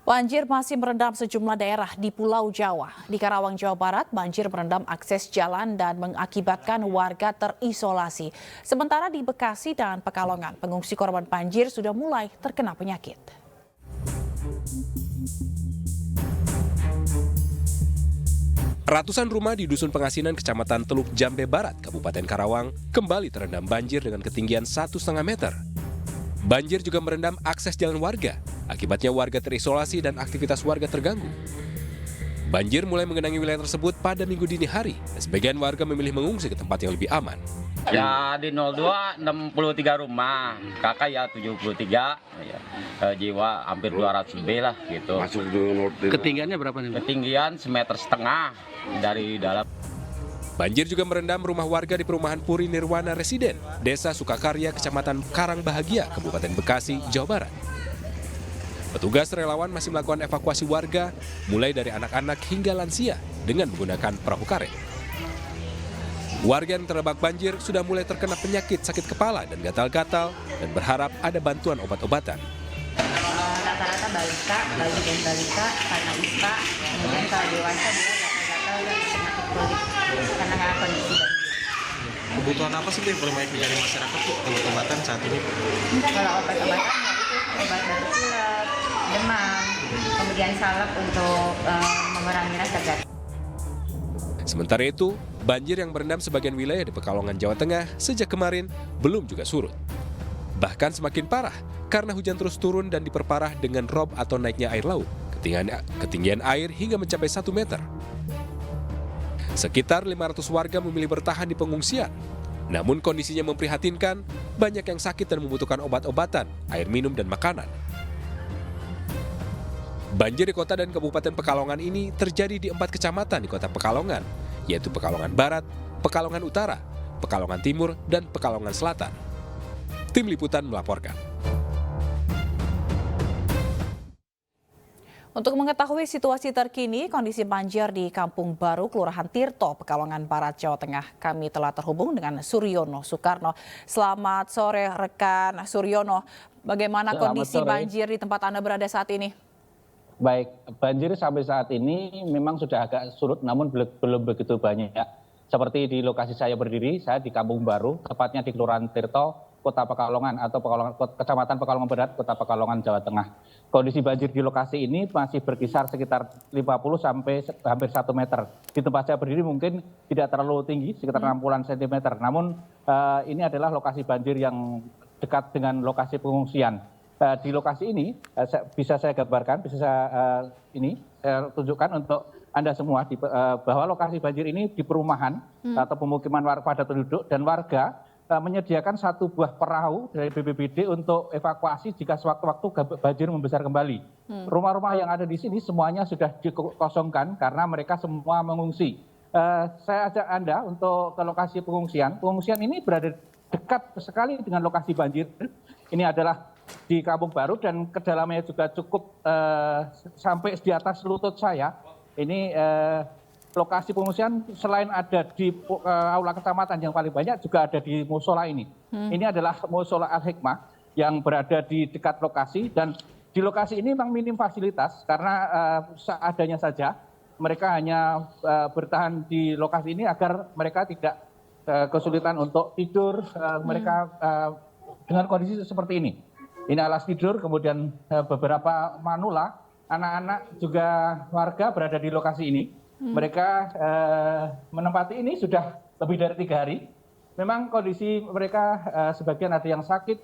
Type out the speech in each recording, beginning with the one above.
Banjir masih merendam sejumlah daerah di Pulau Jawa. Di Karawang, Jawa Barat, banjir merendam akses jalan dan mengakibatkan warga terisolasi. Sementara di Bekasi dan Pekalongan, pengungsi korban banjir sudah mulai terkena penyakit. Ratusan rumah di Dusun Pengasinan, Kecamatan Teluk Jambe Barat, Kabupaten Karawang, kembali terendam banjir dengan ketinggian 1,5 meter. Banjir juga merendam akses jalan warga. Akibatnya warga terisolasi dan aktivitas warga terganggu. Banjir mulai mengenangi wilayah tersebut pada Minggu dini hari. Sebagian warga memilih mengungsi ke tempat yang lebih aman. Ya di 02 63 rumah, kakak ya 73, ya, jiwa hampir 200 lebih lah gitu. Ketinggiannya berapa nih? Ketinggian 1,5 meter dari dalam. Banjir juga merendam rumah warga di perumahan Puri Nirwana Residen, Desa Sukakarya, Kecamatan Karangbahagia, Kabupaten Bekasi, Jawa Barat. Petugas relawan masih melakukan evakuasi warga, mulai dari anak-anak hingga lansia, dengan menggunakan perahu karet. Warga yang terjebak banjir sudah mulai terkena penyakit sakit kepala dan gatal-gatal, dan berharap ada bantuan obat-obatan. Rata-rata balita, karena ispa, kemudian kalau dewasa dia gatal-gatal dan penyakit kulit karena kondisi banjir. Kebutuhan apa sih yang paling banyak dari masyarakat tuh obat-obatan saat ini? Kalau obat-obatan ya itu obat batuk pilek, demam, kemudian salep untuk mengurangi rasa gatal. Sementara itu, banjir yang merendam sebagian wilayah di Pekalongan, Jawa Tengah sejak kemarin belum juga surut. Bahkan semakin parah karena hujan terus turun dan diperparah dengan rob atau naiknya air laut. Ketinggian air hingga mencapai 1 meter. Sekitar 500 warga memilih bertahan di pengungsian. Namun kondisinya memprihatinkan, banyak yang sakit dan membutuhkan obat-obatan, air minum dan makanan. Banjir di kota dan Kabupaten Pekalongan ini terjadi di 4 kecamatan di kota Pekalongan, yaitu Pekalongan Barat, Pekalongan Utara, Pekalongan Timur, dan Pekalongan Selatan. Tim Liputan melaporkan. Untuk mengetahui situasi terkini kondisi banjir di Kampung Baru, Kelurahan Tirto, Pekalongan Barat, Jawa Tengah, kami telah terhubung dengan Suryono Soekarno. Selamat sore rekan Suryono, bagaimana kondisi banjir di tempat Anda berada saat ini? Baik, banjir sampai saat ini memang sudah agak surut, namun belum begitu banyak. Seperti di lokasi saya berdiri, saya di Kampung Baru, tepatnya di Kelurahan Tirto, Kota Pekalongan atau Kecamatan Pekalongan Barat, Kota Pekalongan, Jawa Tengah. Kondisi banjir di lokasi ini masih berkisar sekitar 50 sampai hampir 1 meter. Di tempat saya berdiri mungkin tidak terlalu tinggi, sekitar 60-an cm. Namun ini adalah lokasi banjir yang dekat dengan lokasi pengungsian. Di lokasi ini bisa saya gambarkan, bisa saya tunjukkan untuk Anda semua bahwa lokasi banjir ini di perumahan atau pemukiman padat penduduk, dan warga menyediakan satu buah perahu dari BPBD untuk evakuasi jika sewaktu-waktu banjir membesar kembali. Rumah-rumah yang ada di sini semuanya sudah dikosongkan karena mereka semua mengungsi. Saya ajak Anda untuk ke lokasi pengungsian. Pengungsian ini berada dekat sekali dengan lokasi banjir. Ini adalah di Kampung Baru dan kedalamannya juga cukup sampai di atas lutut saya. Ini lokasi pengungsian selain ada di aula kecamatan yang paling banyak, juga ada di musola ini. Ini adalah musola Al-Hikmah yang berada di dekat lokasi, dan di lokasi ini memang minim fasilitas karena seadanya saja. Mereka hanya bertahan di lokasi ini agar mereka tidak kesulitan untuk tidur. Mereka dengan kondisi seperti ini. Ini alas tidur, kemudian beberapa manula, anak-anak juga warga berada di lokasi ini. Mereka menempati ini sudah lebih dari 3 hari. Memang kondisi mereka sebagian ada yang sakit,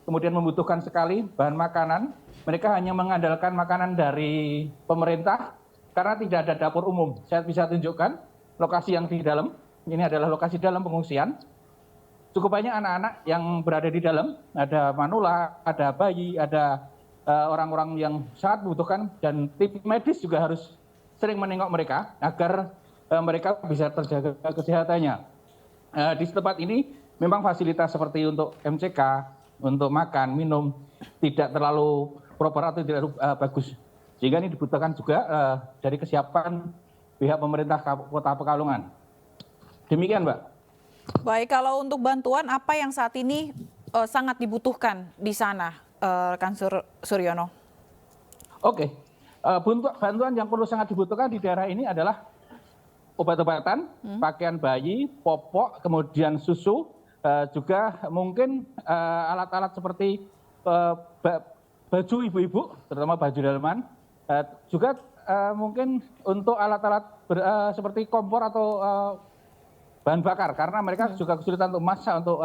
kemudian membutuhkan sekali bahan makanan. Mereka hanya mengandalkan makanan dari pemerintah karena tidak ada dapur umum. Saya bisa tunjukkan lokasi yang di dalam. Ini adalah lokasi dalam pengungsian. Cukup banyak anak-anak yang berada di dalam. Ada manula, ada bayi, ada orang-orang yang sangat membutuhkan, dan tim medis juga harus sering menengok mereka agar mereka bisa terjaga kesehatannya. Di tempat ini memang fasilitas seperti untuk MCK, untuk makan, minum tidak terlalu proper atau tidak bagus. Sehingga ini dibutuhkan juga dari kesiapan pihak pemerintah Kota Pekalongan. Demikian, Mbak. Baik, kalau untuk bantuan apa yang saat ini sangat dibutuhkan di sana, rekan Suryono? Oke. Bantuan yang perlu sangat dibutuhkan di daerah ini adalah obat-obatan, pakaian bayi, popok, kemudian susu, juga mungkin alat-alat seperti baju ibu-ibu, terutama baju dalaman, juga mungkin untuk alat-alat seperti kompor atau bahan bakar, karena mereka juga kesulitan untuk masak untuk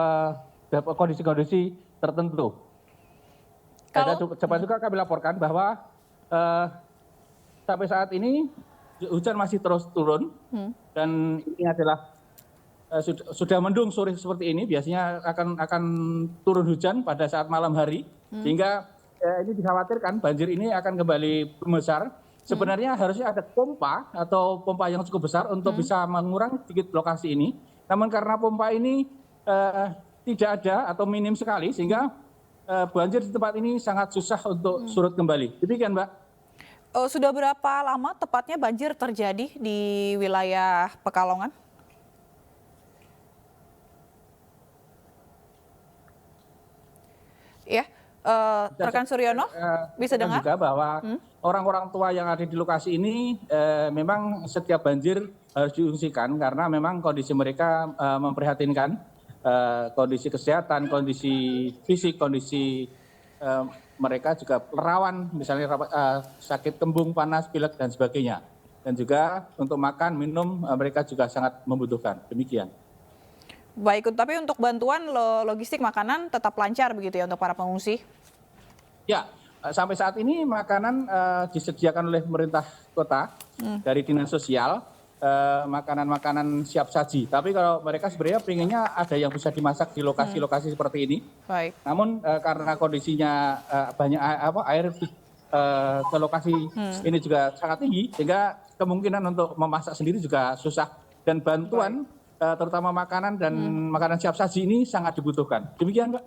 kondisi-kondisi tertentu. Cepat juga kami laporkan bahwa sampai saat ini hujan masih terus turun dan ini adalah sudah mendung sore seperti ini, biasanya akan turun hujan pada saat malam hari, sehingga ini dikhawatirkan banjir ini akan kembali membesar. Sebenarnya harusnya ada pompa atau pompa yang cukup besar untuk bisa mengurangi sedikit lokasi ini, namun karena pompa ini tidak ada atau minim sekali, sehingga banjir di tempat ini sangat susah untuk surut kembali. Demikian, Mbak. Sudah berapa lama tepatnya banjir terjadi di wilayah Pekalongan? Ya, rekan Suryono bisa dengar? Juga bahwa orang-orang tua yang ada di lokasi ini memang setiap banjir harus diungsikan karena memang kondisi mereka memprihatinkan, kondisi kesehatan, kondisi fisik, kondisi mereka juga rawan, misalnya sakit kembung, panas, pilek, dan sebagainya. Dan juga untuk makan, minum, mereka juga sangat membutuhkan. Demikian. Baik, tapi untuk bantuan logistik makanan tetap lancar begitu ya untuk para pengungsi? Ya, sampai saat ini makanan disediakan oleh pemerintah kota dari dinas sosial, makanan-makanan siap saji. Tapi kalau mereka sebenarnya pengennya ada yang bisa dimasak di lokasi-lokasi seperti ini. Baik. Namun karena kondisinya banyak air ke lokasi ini juga sangat tinggi, sehingga kemungkinan untuk memasak sendiri juga susah. Dan bantuan terutama makanan dan makanan siap saji ini sangat dibutuhkan. Demikian, Mbak.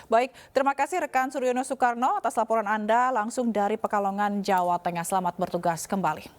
Baik. Terima kasih rekan Suryono Sukarno atas laporan Anda langsung dari Pekalongan, Jawa Tengah. Selamat bertugas kembali.